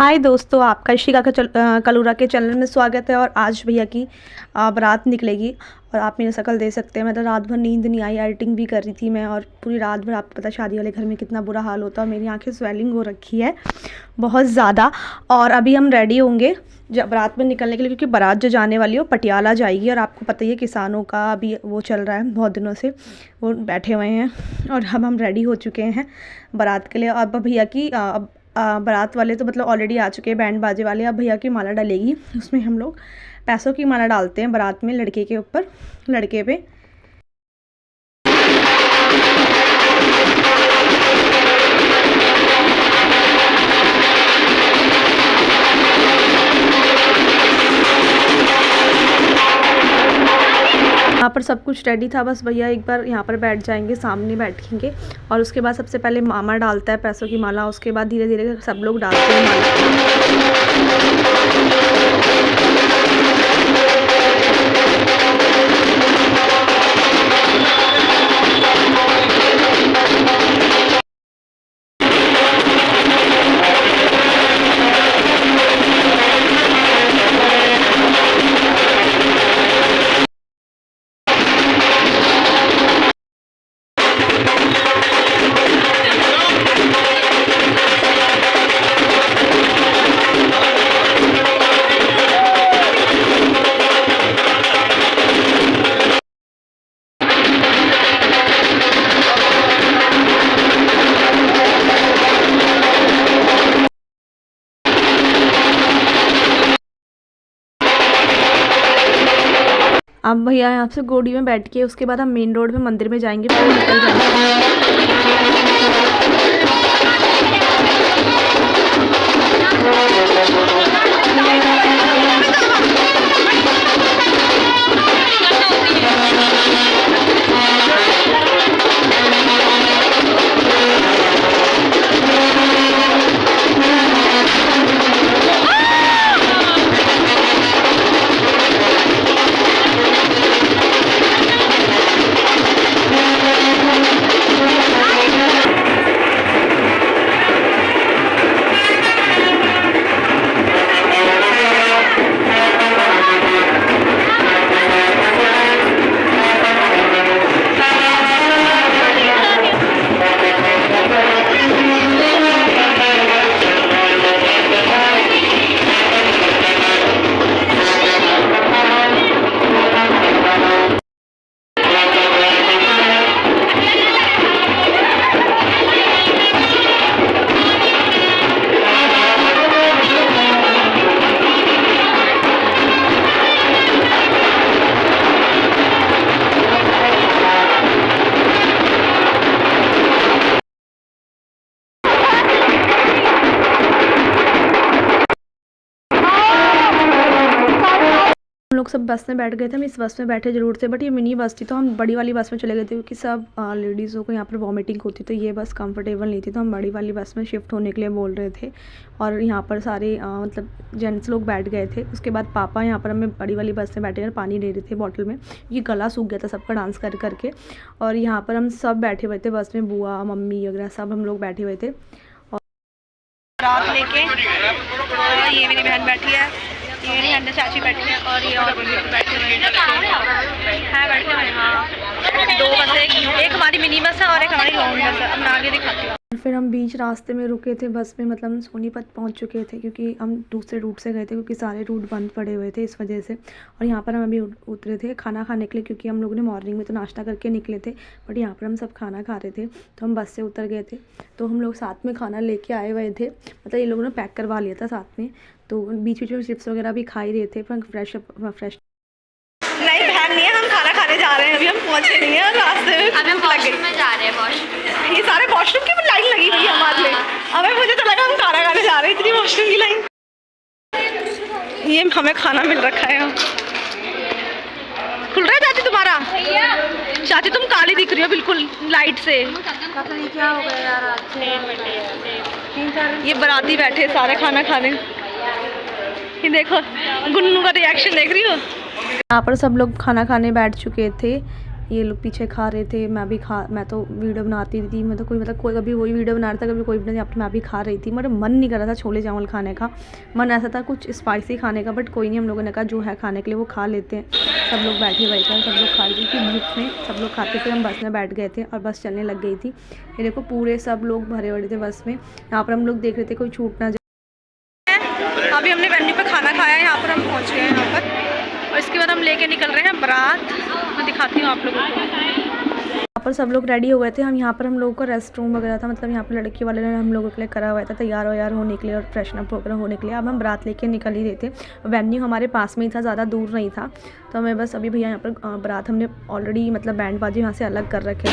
हाय दोस्तों, आपका इशिका कलूरा के चैनल में स्वागत है। और आज भैया की बारात निकलेगी और आप मेरी शक्ल दे सकते हैं। मतलब रात भर नींद नहीं आई, एडिटिंग भी कर रही थी मैं, और पूरी रात भर आपको पता है शादी वाले घर में कितना बुरा हाल होता है। मेरी आंखें स्वेलिंग हो रखी है बहुत ज़्यादा। और अभी हम रेडी होंगे जब बारात में निकलने के लिए, क्योंकि बारात जो जाने वाली है वो पटियाला जाएगी। और आपको पता ही है किसानों का अभी वो चल रहा है, बहुत दिनों से वो बैठे हुए हैं। और हम रेडी हो चुके हैं बारात के लिए। अब भैया की बारात वाले तो मतलब ऑलरेडी आ चुके हैं, बैंड बाजे वाले। अब भैया की माला डलेगी, उसमें हम लोग पैसों की माला डालते हैं बारात में, लड़के के ऊपर, लड़के पे। यहाँ पर सब कुछ रेडी था, बस भैया एक बार यहाँ पर बैठ जाएंगे, सामने बैठेंगे। और उसके बाद सबसे पहले मामा डालता है पैसों की माला, उसके बाद धीरे धीरे सब लोग डालते हैं माला। अब भैया यहाँ से गोड़ी में बैठ के उसके बाद हम मेन रोड में मंदिर में जाएंगे, फिर निकल जाएंगे। हम लोग सब बस में बैठ गए थे। हम इस बस में बैठे जरूर थे, बट ये मिनी बस थी तो हम बड़ी वाली बस में चले गए थे, क्योंकि सब लेडीज़ों को यहाँ पर वॉमिटिंग होती, तो ये बस कंफर्टेबल नहीं थी, तो हम बड़ी वाली बस में शिफ्ट होने के लिए बोल रहे थे। और यहाँ पर सारे मतलब जेंट्स लोग बैठ गए थे। उसके बाद पापा यहाँ पर हमें बड़ी वाली बस में बैठे कर पानी दे रहे थे बॉटल में, ये गला सूख गया था सबका डांस कर करके। और यहाँ पर हम सब बैठे हुए थे बस में, बुआ मम्मी वगैरह सब हम लोग बैठे हुए थे। और रात लेके ये मेरी बहन बैठी है, ये मेरी अंदर चाची बैठी है, और ये और बैठे हुए हैं, बैठे हुए हैं। हाँ, दो बसें, एक हमारी मिनी बस है और एक हमारी लॉन्ग बस है। अब मैं आगे दिखाती हूँ। फिर हम बीच रास्ते में रुके थे बस में, मतलब हम सोनीपत पहुँच चुके थे, क्योंकि हम दूसरे रूट से गए थे, क्योंकि सारे रूट बंद पड़े हुए थे इस वजह से। और यहाँ पर हम अभी उतरे थे खाना खाने के लिए, क्योंकि हम लोगों ने मॉर्निंग में तो नाश्ता करके निकले थे, बट यहाँ पर हम सब खाना खा रहे थे, तो हम बस से उतर गए थे। तो हम लोग साथ में खाना लेके आए हुए थे, मतलब ये लोगों ने पैक करवा लिया था साथ में, तो बीच बीच में चिप्स वगैरह भी खा ही रहे थे। फिर फ्रेश नहीं बहन नहीं है, हम खाना खाने जा रहे हैं, अभी हम पहुंचे नहीं हैं, रास्ते में अभी हम वॉशरूम में जा रहे हैं। वॉशरूम, ये सारे वॉशरूम की लाइन लगी हुई है हमारे लिए। अबे मुझे तो लगा हम खाना खाने जा रहे हैं, इतनी वॉशरूम की लाइन। ये हमें खाना मिल रखा है। खुल रहा है चाची तुम्हारा? चाची तुम काली दिख रही हो बिल्कुल लाइट से। पता नहीं क्या हो गया यार आज। ये बाराती बैठे सारे खाना खाने। ये देखो गुन्नू का रिएक्शन देख रही हो। यहाँ पर सब लोग खाना खाने बैठ चुके थे। ये लोग पीछे खा रहे थे, मैं तो वीडियो बनाती थी, मैं तो कोई कभी वही वीडियो बना रहा था, कभी कोई वीडियो, यहाँ पर मैं भी खा रही थी। मेरा मन नहीं कर रहा था छोले चावल खाने का, मन ऐसा था कुछ स्पाइसी खाने का, बट कोई नहीं, हम लोगों ने कहा जो है खाने के लिए वो खा लेते हैं। सब लोग बैठे सब लोग खा रहे थे, धूप में सब लोग खाते थे। हम बस में बैठ गए थे और बस चलने लग गई थी। ये देखो पूरे सब लोग भरे भरे थे बस में। यहाँ पर हम लोग देख रहे थे कोई छूट ना जाए। अभी हमने वेन्यू पे खाना खाया, यहाँ पर हम पहुँच गए हैं यहाँ पर, और इसके बाद हम लेके निकल रहे हैं बारात। मैं दिखाती हूँ आप लोगों को। यहाँ पर सब लोग रेडी हो गए थे। हम लोगों को रेस्ट रूम वगैरह था, मतलब यहाँ पर लड़की वाले ने हम लोगों के लिए करा हुआ था तैयार व्यार होने के लिए और फ्रेशन अप वगैरह होने के लिए। अब हम बारात लेके निकल ही रहे थे। वेन्यू हमारे पास में ही था, ज़्यादा दूर नहीं था, तो हमें बस अभी भैया यहाँ पर बारात हमने ऑलरेडी मतलब बैंड बाजी यहाँ से अलग कर रखे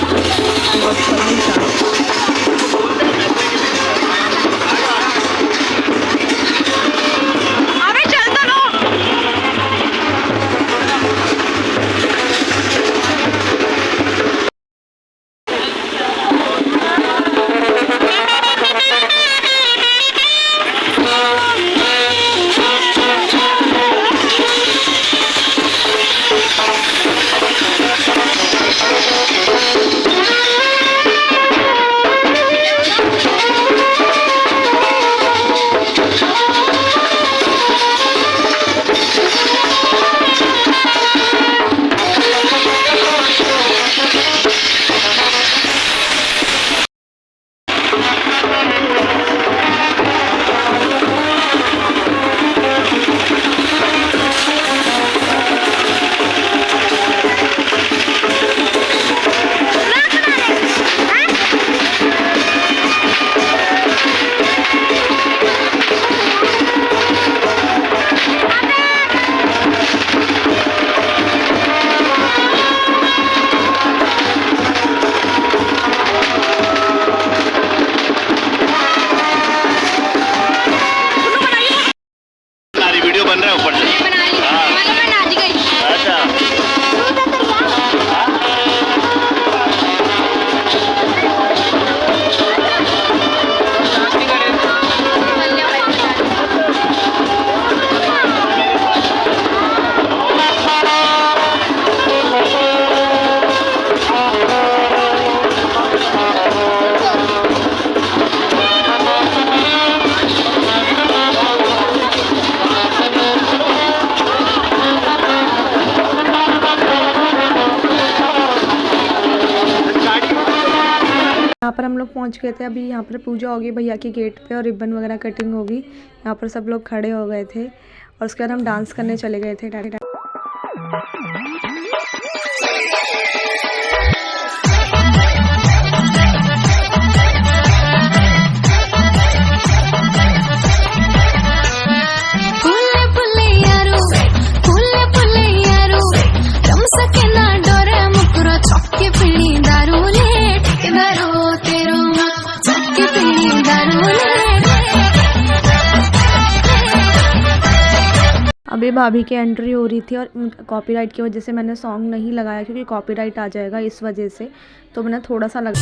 यहाँ पर हम लोग पहुँच गए थे। अभी यहाँ पर पूजा होगी भैया के गेट पे और रिबन वगैरह कटिंग होगी। यहाँ पर सब लोग खड़े हो गए थे और उसके बाद हम डांस करने चले गए थे। अभी भाभी की एंट्री हो रही थी और कॉपीराइट की वजह से मैंने सॉन्ग नहीं लगाया, क्योंकि कॉपीराइट आ जाएगा इस वजह से, तो मैंने थोड़ा सा लगा।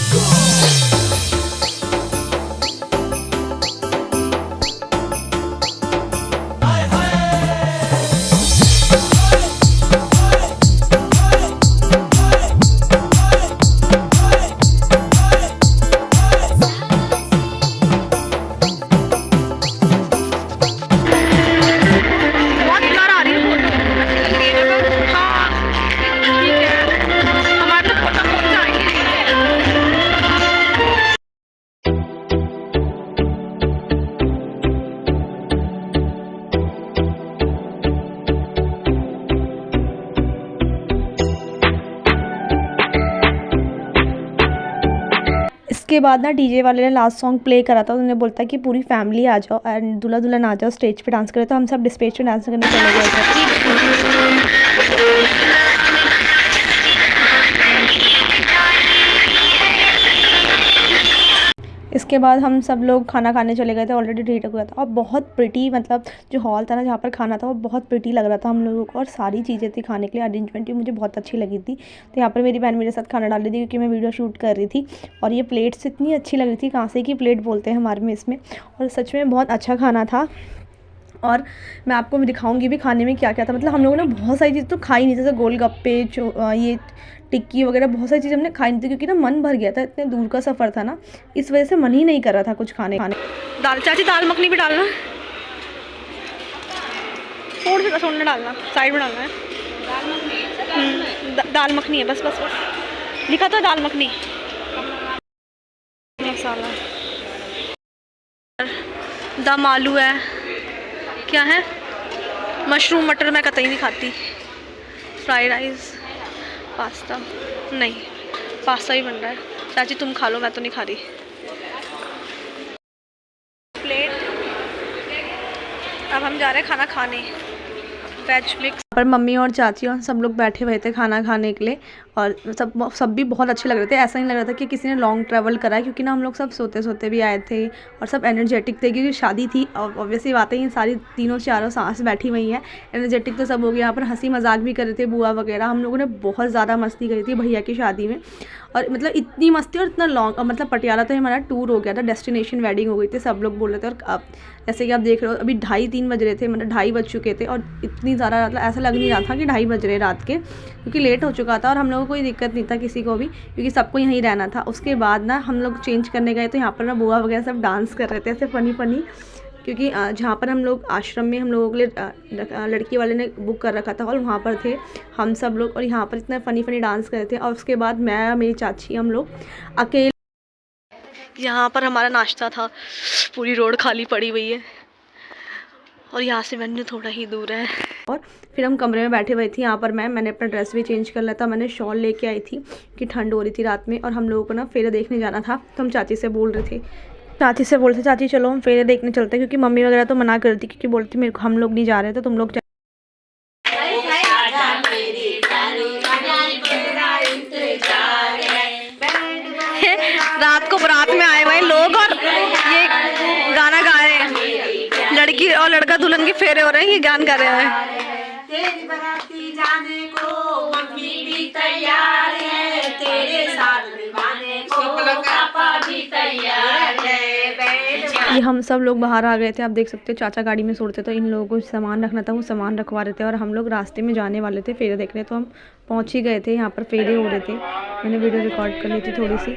इसके बाद ना डीजे वाले ने लास्ट सॉन्ग प्ले करा था, उन्होंने बोलता कि पूरी फैमिली आ जाओ एंड दूल्हा दुल्हन आ जाओ स्टेज पे डांस करे, तो हम सब स्टेज पे डांस करने चले गए थे। इसके बाद हम सब लोग खाना खाने चले गए थे, ऑलरेडी लेट हो गया था। और बहुत प्रिटी, मतलब जो हॉल था ना जहाँ पर खाना था वो बहुत प्रिटी लग रहा था हम लोगों को, और सारी चीज़ें थी खाने के लिए, अरेंजमेंट भी मुझे बहुत अच्छी लगी थी। तो यहाँ पर मेरी बहन मेरे साथ खाना डाल रही थी क्योंकि मैं वीडियो शूट कर रही थी। और ये प्लेट्स इतनी अच्छी लग रही थी, कांसे की प्लेट बोलते हैं हमारे में इसमें, और सच में बहुत अच्छा खाना था। और मैं आपको भी दिखाऊंगी भी खाने में क्या क्या था। मतलब हम लोगों ने बहुत सारी चीज़ तो खाई नहीं, जैसे गोलगप्पे ये टिक्की वगैरह बहुत सारी चीज़ हमने खाई नहीं थी, क्योंकि ना मन भर गया था, इतने दूर का सफ़र था ना, इस वजह से मन ही नहीं कर रहा था कुछ खाने। दाल चाची दाल मखनी भी डालना, थोड़ी सी सोने डालना, साइड में डालना है। दाल मखनी है, बस बस बस लिखा तो दाल मखनी। मसाला दम आलू है, क्या है, मशरूम मटर मैं कतई नहीं खाती, फ्राइड राइस, पास्ता नहीं, पास्ता ही बन रहा है। चाची तुम खा लो, मैं तो नहीं खा रही। प्लेट, अब हम जा रहे हैं खाना खाने, वेज मिक्स। पर मम्मी और चाची और सब लोग बैठे हुए थे खाना खाने के लिए, और सब भी बहुत अच्छे लग रहे थे। ऐसा नहीं लग रहा था कि किसी ने लॉन्ग ट्रैवल करा है, क्योंकि ना हम लोग सब सोते सोते भी आए थे और सब एनर्जेटिक थे, क्योंकि शादी थी। और ऑब्वियसली बातें ही सारी तीनों चारों सांस बैठी हुई हैं, एनर्जेटिक तो सब हो गया। यहाँ पर हंसी मजाक भी कर रहे थे बुआ वगैरह, हम लोगों ने बहुत ज़्यादा मस्ती करी थी भैया की शादी में। और मतलब इतनी मस्ती और इतना लॉन्ग, मतलब पटियाला तो हमारा टूर हो गया था, डेस्टिनेशन वेडिंग हो गई थी, सब लोग बोल रहे थे। और अब जैसे कि आप देख रहे हो अभी 2:30-3 बज रहे थे, मतलब 2:30 बज चुके थे, और इतनी ज़्यादा मतलब ऐसा लग नहीं रहा था कि 2:30 बज रहे रात के, क्योंकि लेट हो चुका था। और हम लोगों को कोई दिक्कत नहीं था किसी को भी, क्योंकि सबको यहीं रहना था। उसके बाद ना हम लोग चेंज करने गए, तो यहाँ पर ना बुआ वगैरह सब डांस कर रहे थे ऐसे फ़नी, क्योंकि जहाँ पर हम लोग आश्रम में हम लोगों के लिए लड़की वाले ने बुक कर रखा था हॉल, वहाँ पर थे हम सब लोग, और यहाँ पर इतना फ़नी डांस कर रहे थे। और उसके बाद मैं, मेरी चाची, हम लोग अकेले, यहाँ पर हमारा नाश्ता था, पूरी रोड खाली पड़ी हुई है, और यहाँ से वेन्यू थोड़ा ही दूर है। और फिर हम कमरे में बैठे हुए थे। यहाँ पर मैंने अपना ड्रेस भी चेंज कर लिया था, मैंने शॉल लेके आई थी कि ठंड हो रही थी रात में, और हम लोगों को ना फेरे देखने जाना था। तो हम चाची से बोल रहे थे, चाची चलो हम फेरे देखने चलते हैं, क्योंकि मम्मी वगैरह तो मना कर दी, क्योंकि बोलती मेरे को हम लोग नहीं जा रहे, तो तुम लोग रात को बारात में आए हुए लोग और ये गाना गा रहे हैं, लड़की और लड़का दुल्हन के फेरे हो रहे हैं, ये गान गा रहे हैं। तेरी बाराती जाने को मम्मी भी तैयार है, तेरे साथ निभाने को पापा भी तैयार है। ये हम सब लोग बाहर आ गए थे, आप देख सकते हो चाचा गाड़ी में सो रहे थे, तो इन लोगों को सामान रखना था, वो सामान रखवा रहे थे, और हम लोग रास्ते में जाने वाले थे फेरे देखने। तो हम पहुंच ही गए थे, यहाँ पर फेरे हो रहे थे, मैंने वीडियो रिकॉर्ड कर ली थी थोड़ी सी।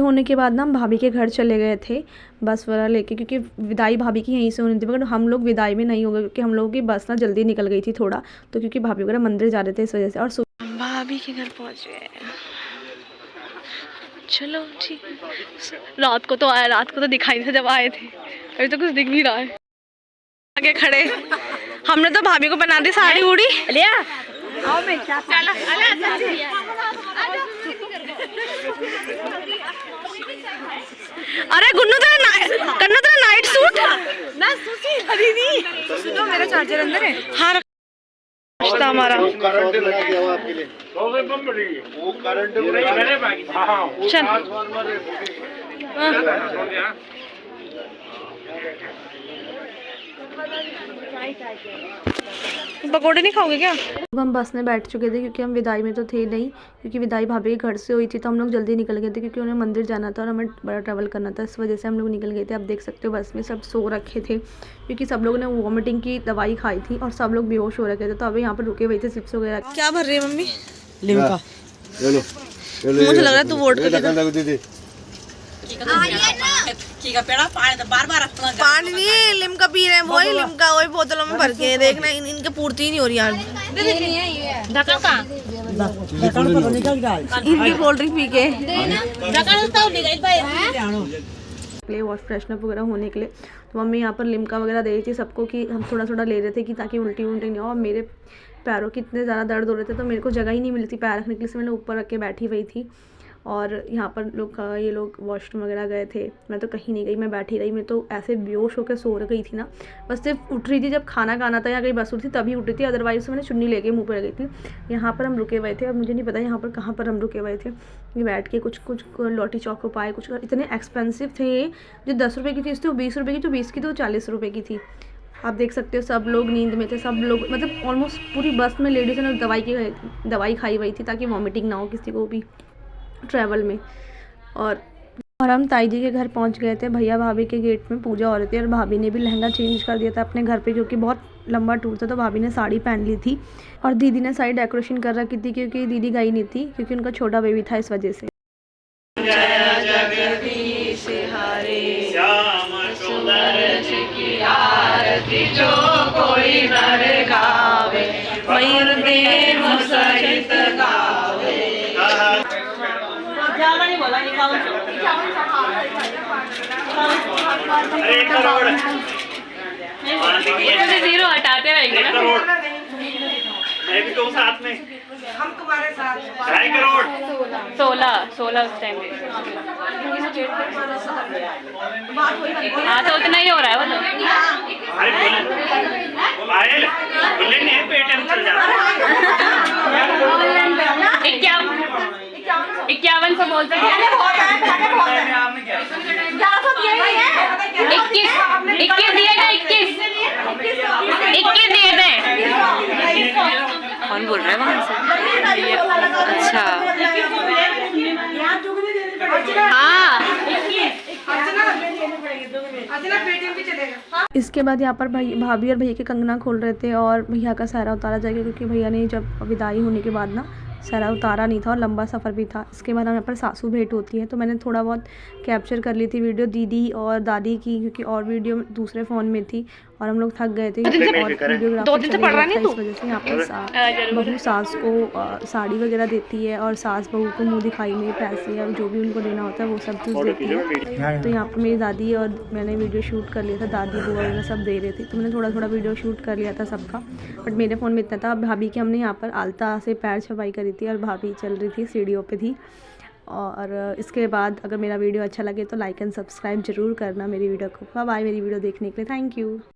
होने के बाद ना हम भाभी के घर चले गए थे बस वगैरह लेके, क्योंकि विदाई भाभी की यहीं से होनी थी, मगर हम लोग विदाई में नहीं हो गए, क्योंकि हम लोगों की बस ना जल्दी निकल गई थी थोड़ा, तो क्योंकि भाभी वगैरह मंदिर जा रहे थे इस वजह से। और भाभी के घर पहुँच गए, चलो ठीक है। रात को तो दिखाई नहीं था जब आए थे, अभी तो कुछ दिख भी रहा है। आगे खड़े हमने तो भाभी को बना दी साड़ी उड़ी लिया। अरे गुन्नू तेरा नाइट सूट ना सुसी खरीदी, सुनो मेरा चार्जर अंदर है। हाँ रिश्ता हमारा पकौड़े नहीं खाओगे क्या? हम बस में बैठ चुके थे, क्योंकि हम विदाई में तो थे नहीं, क्योंकि विदाई भाभी के घर से हुई थी, तो हम लोग जल्दी निकल गए थे, क्योंकि उन्हें मंदिर जाना था और हमें बड़ा ट्रैवल करना था, इस वजह से हम लोग निकल गए थे। आप देख सकते हो बस में सब सो रखे थे, क्योंकि सब लोगों ने वॉमिटिंग की दवाई खाई थी और सब लोग बेहोश हो रखे थे। तो अभी यहाँ पर रुके हुए थे चिप्स वगैरह। क्या भर रही है मम्मी? लिम्का। मुझे लग रहा है तू वोट पानी नहीं, लिम्का पी रहे हैं, वही लिम्का वही बोतलों में भर के, देखना इनके पूर्ति नहीं हो रही यार। इनकी कोल्ड ड्रिंक पी के वॉश फ्रेशनअप वगैरह होने के लिए, तो मम्मी यहाँ पर लिम्का वगैरह दे रही थी सबको, कि हम थोड़ा थोड़ा ले रहे थे कि ताकि उल्टी नहीं हो। और मेरे पैरों की इतने ज़्यादा दर्द हो रहे थे, तो मेरे को जगह ही नहीं मिली थी पैर रखने के लिए, मैंने ऊपर रख के बैठी हुई थी। और यहाँ पर ये लोग वॉशरूम वगैरह गए थे। मैं तो कहीं नहीं गई, मैं बैठी रही। मैं तो ऐसे बेहोश होकर सो गई थी ना, बस सिर्फ उठ रही थी जब खाना खाना था या कहीं बस उठी थी तभी उठी थी, अदरवाइज़ मैंने चुन्नी लेके मुँह पर गई थी। यहाँ पर हम रुके हुए थे, अब मुझे नहीं पता यहाँ पर कहाँ पर हम रुके हुए थे। ये बैठ के कुछ लौटी चौको पाए, कुछ इतने एक्सपेंसिव थे ये, जो 10 रुपये की चीज़ थी वो 20 रुपये की, जो 20 की थी वो 40 रुपये की थी। आप देख सकते हो सब लोग नींद में थे, सब लोग मतलब ऑलमोस्ट पूरी बस में लेडीज़ ने दवाई खाई हुई थी ताकि वॉमिटिंग ना हो किसी को भी ट्रैवल में। और हम ताई जी के घर पहुंच गए थे। भैया भाभी के गेट में पूजा हो रही थी और भाभी ने भी लहंगा चेंज कर दिया था अपने घर पे, क्योंकि बहुत लंबा टूर था तो भाभी ने साड़ी पहन ली थी। और दीदी ने सारी डेकोरेशन कर रखी थी क्योंकि दीदी गई नहीं थी, क्योंकि उनका छोटा बेबी था इस वजह से। जीरो हटाते रहेंगे ना। मैं भी तो साथ में, हम तुम्हारे साथ 2.5 करोड़ 16 उस टाइम हाँ तो उतना ही हो रहा है वो तो। अरे पायल बुलेट नहीं है, पेटीएम चल जाता 51 से बोलते थे 21 दिए थे 21 दिए थे। कौन बोल रहा है वहाँ से? अच्छा हाँ इसके बाद यहाँ पर भाभी और भैया के कंगना खोल रहे थे और भैया का सहरा उतारा जाएगा, क्योंकि भैया ने जब विदाई होने के बाद ना सहरा उतारा नहीं था और लंबा सफ़र भी था। इसके बाद हम यहाँ पर सासू भेंट होती है, तो मैंने थोड़ा बहुत कैप्चर कर ली थी वीडियो दीदी और दादी की, क्योंकि और वीडियो दूसरे फ़ोन में थी और हम लोग थक गए थे और वीडियोग्राफी चल रहा था, इस वजह से यहाँ पर बहू सास को साड़ी वगैरह देती है और सास बहू को मुँह दिखाई में पैसे और जो भी उनको देना होता है वो सब कुछ देती है। तो यहाँ पर मेरी दादी और मैंने वीडियो शूट कर लिया था, दादी बुआ वगैरह सब दे रहे थे, तो मैंने थोड़ा वीडियो शूट कर लिया था सबका। बट मेरे फ़ोन में इतना था। भाभी के हमने यहाँ पर आलता से पैर छपाई करी थी और भाभी चल रही थी सीढ़ियों पे थी। और इसके बाद अगर मेरा वीडियो अच्छा लगे तो लाइक एंड सब्सक्राइब ज़रूर करना मेरी वीडियो को। बाय मेरी वीडियो देखने के लिए, थैंक यू।